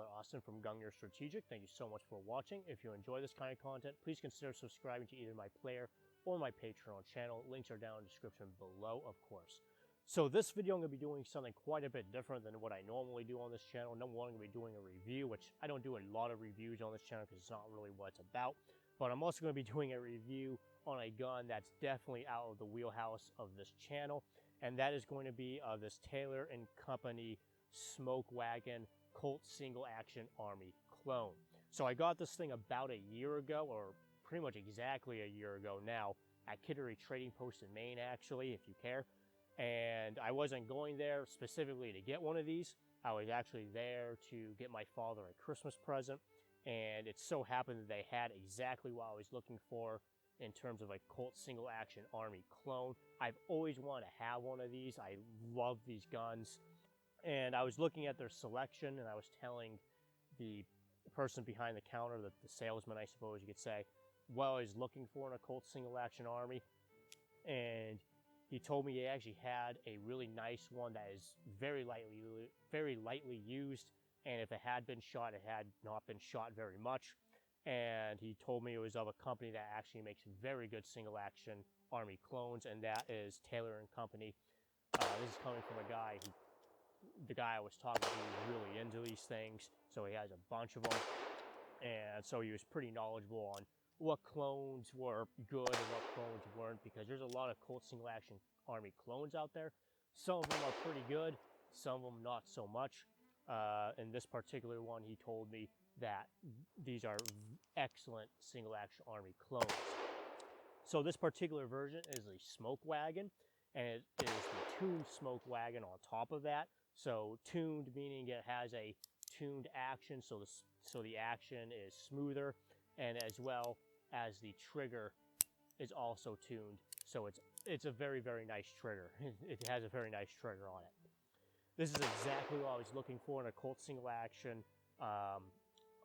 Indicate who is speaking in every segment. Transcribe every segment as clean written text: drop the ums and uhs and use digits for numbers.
Speaker 1: Austin from Gungnir Strategic. Thank you so much for watching. If you enjoy this kind of content, please consider subscribing to either my player or my Patreon channel. Links are down in the description below, of course. So this video, I'm going to be doing something quite a bit different than what I normally do on this channel. Number one, I'm going to be doing a review, which I don't do a lot of reviews on this channel because it's not really what it's about. But I'm also going to be doing a review on a gun that's definitely out of the wheelhouse of this channel. And that is going to be this Taylor & Company Smoke Wagon Colt Single Action Army clone. So I got this thing about a year ago, or pretty much exactly a year ago now, at Kittery Trading Post in Maine, actually, if you care. And I wasn't going there specifically to get one of these. I was actually there to get my father a Christmas present. And it so happened that they had exactly what I was looking for in terms of a Colt Single Action Army clone. I've always wanted to have one of these. I love these guns. And I was looking at their selection, and I was telling the person behind the counter, the salesman, I suppose you could say, what I was looking for in a Colt Single Action Army. And he told me he actually had a really nice one that is very lightly used. And if it had been shot, it had not been shot very much. And he told me it was of a company that actually makes very good single action Army clones, and that is Taylor & Company. This is coming from a guy the guy I was talking to was really into these things, so he has a bunch of them. And so he was pretty knowledgeable on what clones were good and what clones weren't, because there's a lot of Colt Single Action Army clones out there. Some of them are pretty good, some of them not so much. In this particular one, he told me that these are excellent Single Action Army clones. So this particular version is the Smoke Wagon, and it is the tuned Smoke Wagon on top of that. So tuned meaning it has a tuned action, so the action is smoother, and as well as the trigger is also tuned. So it's a very, very nice trigger. It has a very nice trigger on it. This is exactly what I was looking for in a Colt Single Action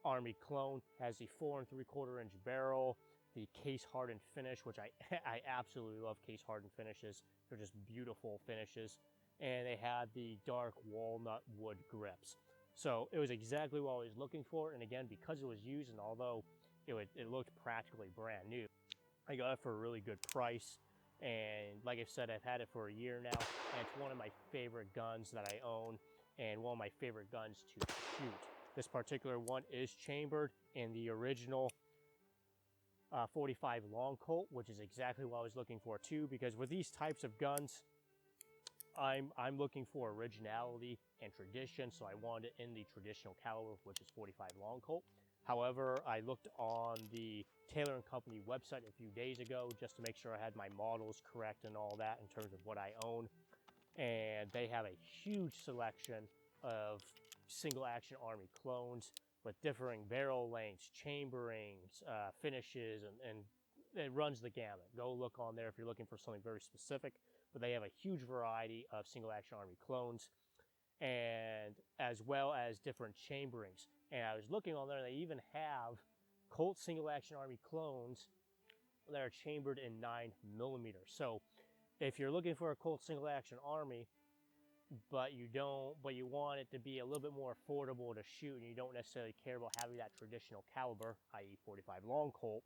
Speaker 1: Army clone. Has the 4 3/4 inch barrel, the case hardened finish, which I absolutely love case hardened finishes. They're just beautiful finishes. And they had the dark walnut wood grips. So it was exactly what I was looking for. And again, because it was used, and although it looked practically brand new, I got it for a really good price. And like I said, I've had it for a year now, and it's one of my favorite guns that I own, and one of my favorite guns to shoot. This particular one is chambered in the original 45 long Colt, which is exactly what I was looking for too, because with these types of guns, I'm looking for originality and tradition, so I wanted it in the traditional caliber, which is 45 long Colt. However, I looked on the Taylor & Company website a few days ago just to make sure I had my models correct and all that in terms of what I own. And they have a huge selection of single action Army clones with differing barrel lengths, chamberings, finishes, and it runs the gamut. Go look on there if you're looking for something very specific. But they have a huge variety of single action Army clones, and as well as different chamberings. And I was looking on there, and they even have Colt Single Action Army clones that are chambered in 9mm. So if you're looking for a Colt Single Action Army, but you want it to be a little bit more affordable to shoot, and you don't necessarily care about having that traditional caliber, i.e. 45 long Colt,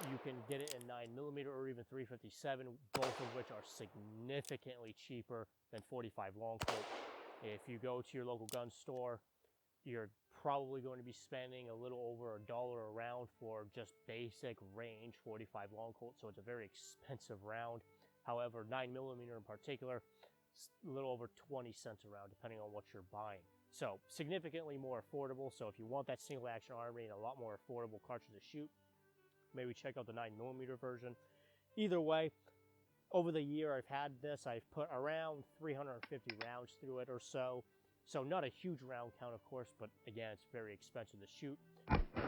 Speaker 1: you can get it in 9mm or even 357, both of which are significantly cheaper than 45 long Colt. If you go to your local gun store, you're probably going to be spending a little over $1 a round for just basic range 45 long Colt, so it's a very expensive round. However, 9mm in particular, a little over 20 cents a round, depending on what you're buying. So significantly more affordable. So if you want that single action Army and a lot more affordable cartridge to shoot, maybe check out the 9mm version. Either way, over the year I've had this, I've put around 350 rounds through it or so. So not a huge round count, of course, but again, it's very expensive to shoot.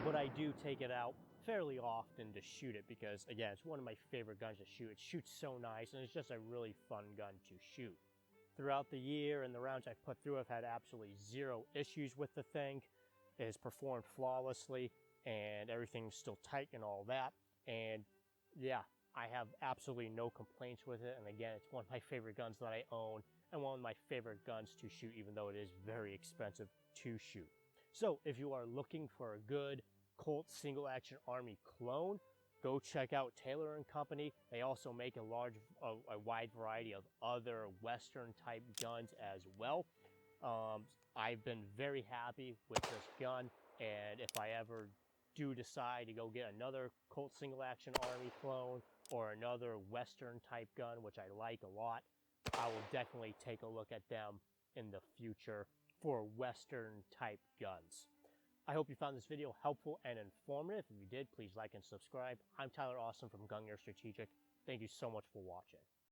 Speaker 1: But I do take it out fairly often to shoot it because, again, it's one of my favorite guns to shoot. It shoots so nice, and it's just a really fun gun to shoot. Throughout the year and the rounds I've put through, I've had absolutely zero issues with the thing. It has performed flawlessly, and everything's still tight and all that. And yeah, I have absolutely no complaints with it. And again, it's one of my favorite guns that I own, and one of my favorite guns to shoot, even though it is very expensive to shoot. So if you are looking for a good Colt single action army clone, go check out Taylor & Company. They also make a wide variety of other Western type guns as well. I've been very happy with this gun, and if I ever do decide to go get another Colt single action army clone or another Western type gun, which I like a lot, I will definitely take a look at them in the future for Western type guns. I hope you found this video helpful and informative. If you did, please like and subscribe. I'm Tyler Austin from Gun Gear Strategic. Thank you so much for watching.